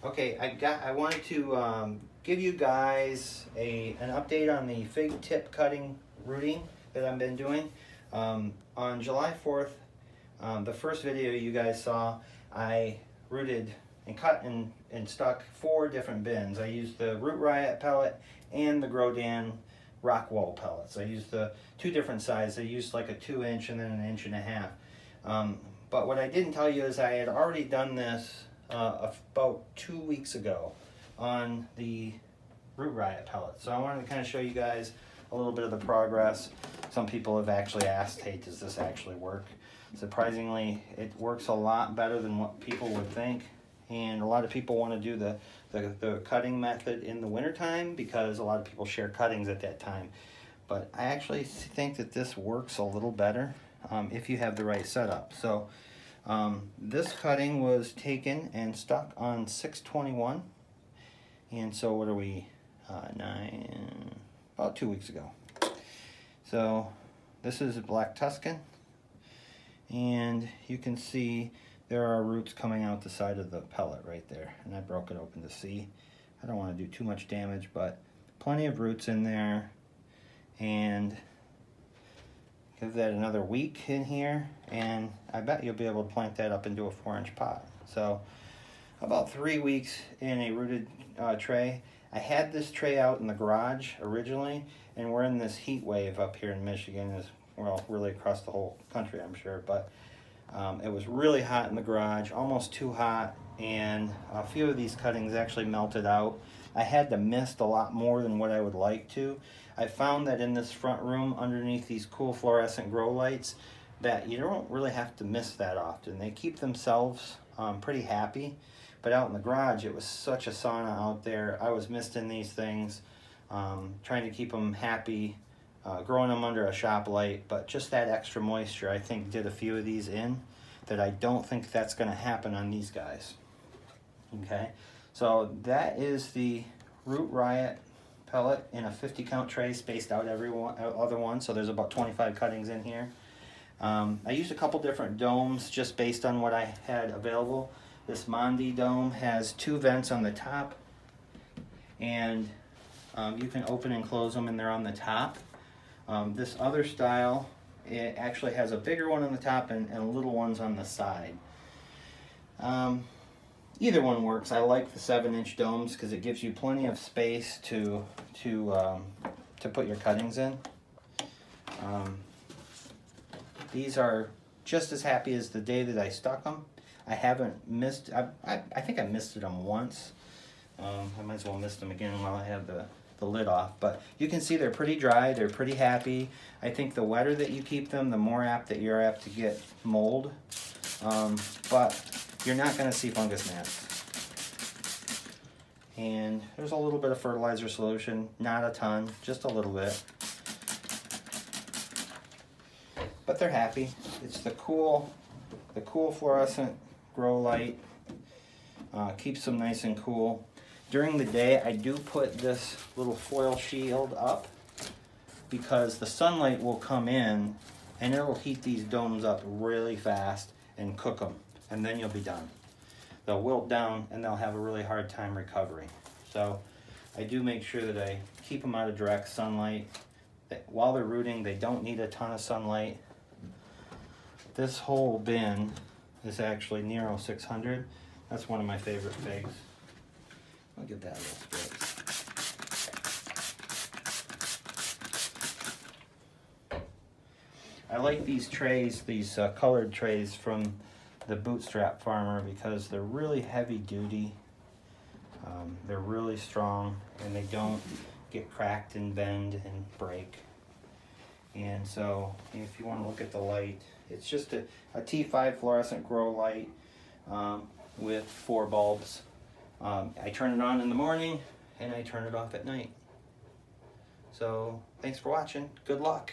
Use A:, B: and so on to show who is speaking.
A: Okay, I wanted to give you guys an update on the fig tip cutting rooting that I've been doing. On July 4th, the first video you guys saw, I rooted and cut and stuck 4 different bins. I used the Roor Riot pellet and the Grodan rock wall pellets. I used the 2 different sizes. I used like a 2-inch and then an 1.5 inch. But what I didn't tell you is I had already done this about 2 weeks ago on the Roor Riot pellets. So I wanted to kind of show you guys a little bit of the progress. Some people have actually asked, hey, does this actually work? Surprisingly, it works a lot better than what people would think. And a lot of people want to do the cutting method in the wintertime because a lot of people share cuttings at that time. But I actually think that this works a little better if you have the right setup. So this cutting was taken and stuck on 6/21. And so what are we, about 2 weeks ago. So this is a black Tuscan. And you can see there are roots coming out the side of the pellet right there. And I broke it open to see. I don't want to do too much damage, but plenty of roots in there. And give that another week in here, and I bet you'll be able to plant that up into a 4-inch pot. So about 3 weeks in a rooted tray. I had this tray out in the garage originally, and we're in this heat wave up here in Michigan, as well, really across the whole country, I'm sure. But it was really hot in the garage, almost too hot, and a few of these cuttings actually melted out. I had to mist a lot more than what I would like to. I found that in this front room, underneath these cool fluorescent grow lights, that you don't really have to mist that often. They keep themselves pretty happy. But out in the garage, it was such a sauna out there. I was misting these things, trying to keep them happy, growing them under a shop light. But just that extra moisture, I think, did a few of these in that I don't think that's going to happen on these guys. Okay, so that is the Roor Riot pellet in a 50 count tray, spaced out every other one, so there's about 25 cuttings in here. I used a couple different domes just based on what I had available. This Humidity Dome has 2 vents on the top, and you can open and close them, and they're on the top. This other style, it actually has a bigger one on the top and little ones on the side. Either one works. I like the 7-inch domes because it gives you plenty of space to put your cuttings in. These are just as happy as the day that I stuck them. I haven't missed, I think I misted them once. I might as well mist them again while I have the lid off. But you can see they're pretty dry, they're pretty happy. I think the wetter that you keep them, the more apt that you're apt to get mold. But you're not going to see fungus gnats. And there's a little bit of fertilizer solution, not a ton, just a little bit. But they're happy. It's the cool fluorescent grow light. Keeps them nice and cool. During the day, I do put this little foil shield up because the sunlight will come in and it'll heat these domes up really fast and cook them. And then you'll be done. They'll wilt down and they'll have a really hard time recovering. So I do make sure that I keep them out of direct sunlight. That while they're rooting, they don't need a ton of sunlight. This whole bin is actually Nero 600. That's one of my favorite figs. I'll give that a little space. I like these trays, these colored trays from the Bootstrap Farmer because they're really heavy duty. They're really strong and they don't get cracked and bend and break. And so if you want to look at the light, it's just a T5 fluorescent grow light with 4 bulbs. I turn it on in the morning and I turn it off at night. So thanks for watching. Good luck.